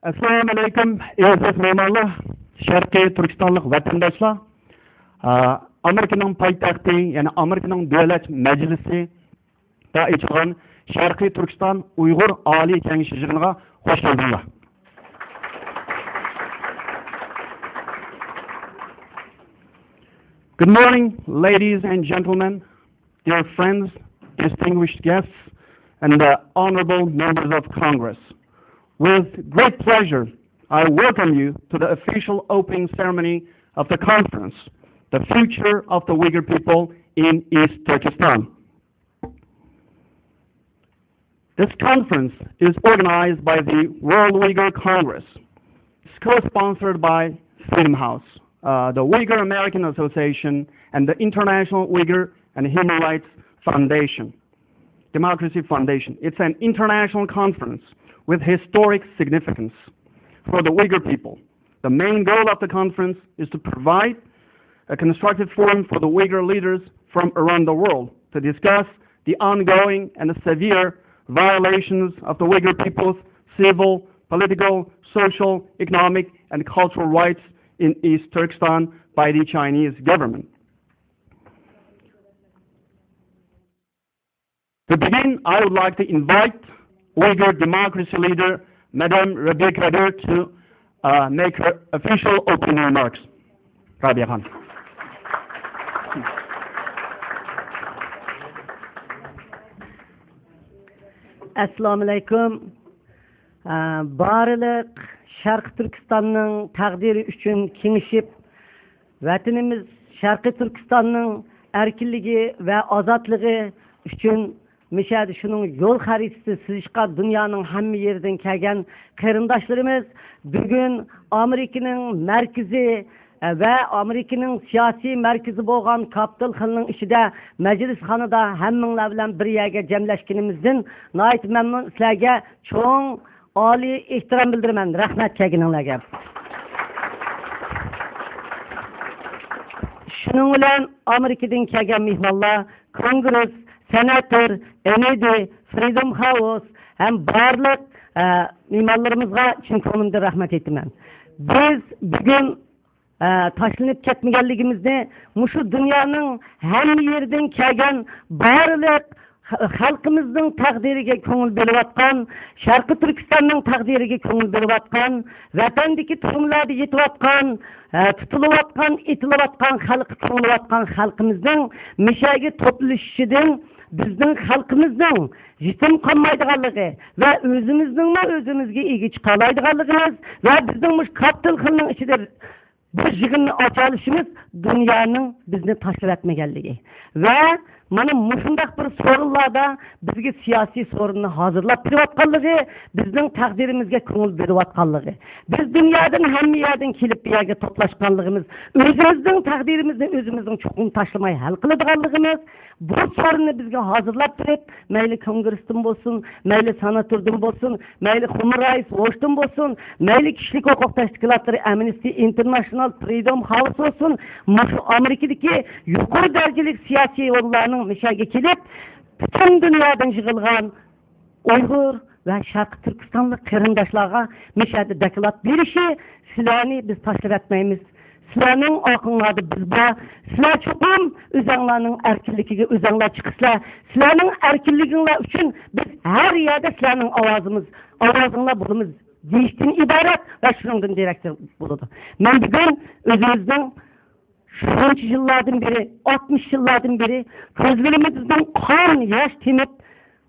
Assalamu alaikum, aziz mehmonlar, Sharqiy Turkistonlik vatandoshlar. Amerikaning poytaxti, ya'ni Amerikaning davlat majlisi da ochilgan Sharqiy Turkiston Uyg'ur oliy kengashi yig'iniga xush keldinglar. Good morning, ladies and gentlemen, dear friends, distinguished guests, and honorable members of Congress. With great pleasure, I welcome you to the official opening ceremony of the conference, The Future of the Uyghur People in East Turkestan. This conference is organized by the World Uyghur Congress. It's co-sponsored by Freedom House, the Uyghur American Association, and the International Uyghur and Human Rights Foundation, Democracy Foundation. It's an international conference with historic significance for the Uyghur people. The main goal of the conference is to provide a constructive forum for the Uyghur leaders from around the world to discuss the ongoing and severe violations of the Uyghur people's civil, political, social, economic, and cultural rights in East Turkestan by the Chinese government. To begin, I would like to invite Uyghur democracy leader, Madame Rabia Kadir, to make her official opening remarks. Rabia Khan. Assalamu alaikum. Barliq Sharq Turkistonning taqdiri uchun kengishib, vatanimiz Sharq Turkistonning erkinligi va ozodligi uchun Mishadi şunun yol haritası sızışqa dünyanın hamma yerden kelgan qarindoshlarimiz bugün Amerikanın merkezi ve Amerikanın siyasi merkezi bo'lgan Capitol Hill'ning ishida majlisxonada hammanglar bilan bir yerga jamlashganimizdan nihoyat mamnun sizlarga cho'ng oliy ehtirom bildiraman. Rahmat kelganinglarga. Shuning bilan Amerikadan kelgan mehmonlar, Kongress, Senator, MED, Freedom House hem barliq mehmonlarimizga chin ko'nglimdan rahmat aytaman. Biz bugun tashlanib ketmaganligimizni mushu dunyoning hamma yerdan kelgan barliq xalqimizning taqdiriga ko'ngil berayotgan, Sharq Turkistonning taqdiriga ko'ngil berayotgan, vatandagi tuxumlarda yetayotgan, tutilayotgan, etilayotgan xalq ko'nglayotgan xalqimizning mishaga to'plashishidan bizning xalqimizning yetim qolmaydiganligi va o'zimizga ega chiqa oladiganligimiz va bizning mush Capitol Hill'ning ichida bir yig'inni ocha olishimiz dunyoning bizni tashlab etmaganligi va mana mushundaq bir so'rinlarda bizga siyosiy so'rinni hozirlab berayotganligi, bizning taqdirimizga ko'ngil berayotganligi, biz dunyodan hamma yerdan kelib bu yerga to'plashganligimiz, o'zimizning taqdirimizni o'zimizning chuqur tashlamay hal qiladiganligimiz, bu so'rinni bizga hozirlab berib, mayli kongressdan bo'lsin, mayli senatordan bo'lsin, mayli Human Rights Watch'dan bo'lsin, mayli kishilik huquq tashkilotlari Amnesty International, Freedom House bo'lsin, mushu Amerikadagi yuqori darajali siyosiy yo'llarning mishaga kelib, butun dunyodan yig'ilgan Uyg'ur va Sharq Turkistonlik qarindoshlarga mishada deklarat berishi, sizlarni biz tashlab etmaymiz. Sizlarning oqinglarda biz bor. Sizlar chuqur o'zinglarning erkinligiga o'zinglar chiqisizlar. Sizlarning erkinliginglar uchun biz har yerda sizlarning ovozinglar bo'lamiz deyishdan iborat va shuningdan direktor bo'ladi. Men bugun o'zimizning shuncha yillardan beri, 60 yillardan beri ko'zlarimizdan qon yosh temib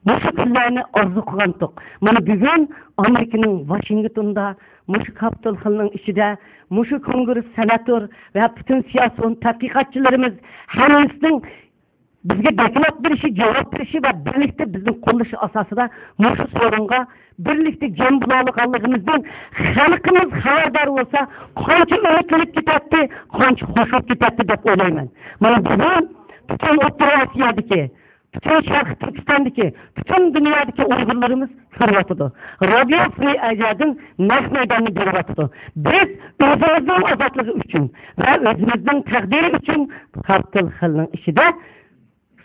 mushu kunlarni orzu qilgandik. Mana bugun Amerikaning Washingtonda, mushu Capitol Hill'ning ichida, mushu Kongress, senator va butun siyosiy tadqiqotchilarimiz hammasinin bizga deklarat berishi, javob berishi va birlikda bizni qo'llash asosida mushu so'ringa birlikda jam bo'layotganligimizdan xalqimiz xabardor bo'lsa, qancha o'tib ketadi, qancha xo'shib ketadi deb o'ylayman. Mana bugun butun O'rta Osiyodagi, butun Sharq Turkistondagi, butun dunyodagi Uyg'urlarimiz ko'ryapti. Radio Free Asia'dan naq maydonni beryapti. Biz o'zimizning ozodligi uchun va o'zimizning taqdiri uchun Capitol Hill'ning ishida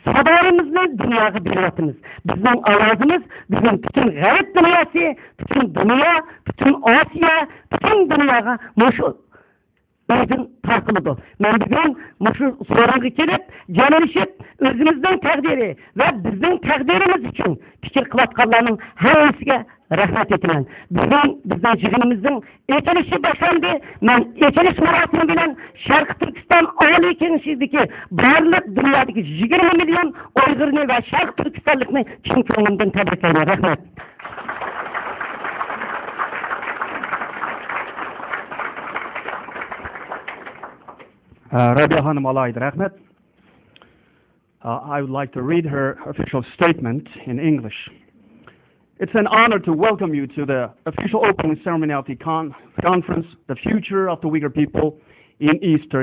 sabarımızı dünyaya beriyatımız. Bizning ovozimiz bugun butun g'arb dunyosi, butun dunyo, butun Osiyo, butun dunyoga mushu o'zin tarqiladi. Men bugun mushu so'rovga kelib, jonlashib, o'zimizning taqdiri va bizning taqdirimiz uchun fikr qilayotganlarning hammasiga rahmat aytaman. Bugun bizning yig'inimizning ochilishi boshlandi. Men ochilish marosimi bilan Sharq Turkiston Oliy Kengashidagi barliq dunyodagi 20 million Uyg'urni va Sharq Turkistonlikni chin ko'nglimdan tabriklayman. Rahmat. Rabia Hanım alaydı, rahmet. I would like to read her official statement in English. It's an honor to welcome you to the official opening ceremony of the conference, The Future of the Uyghur People in East Turkey.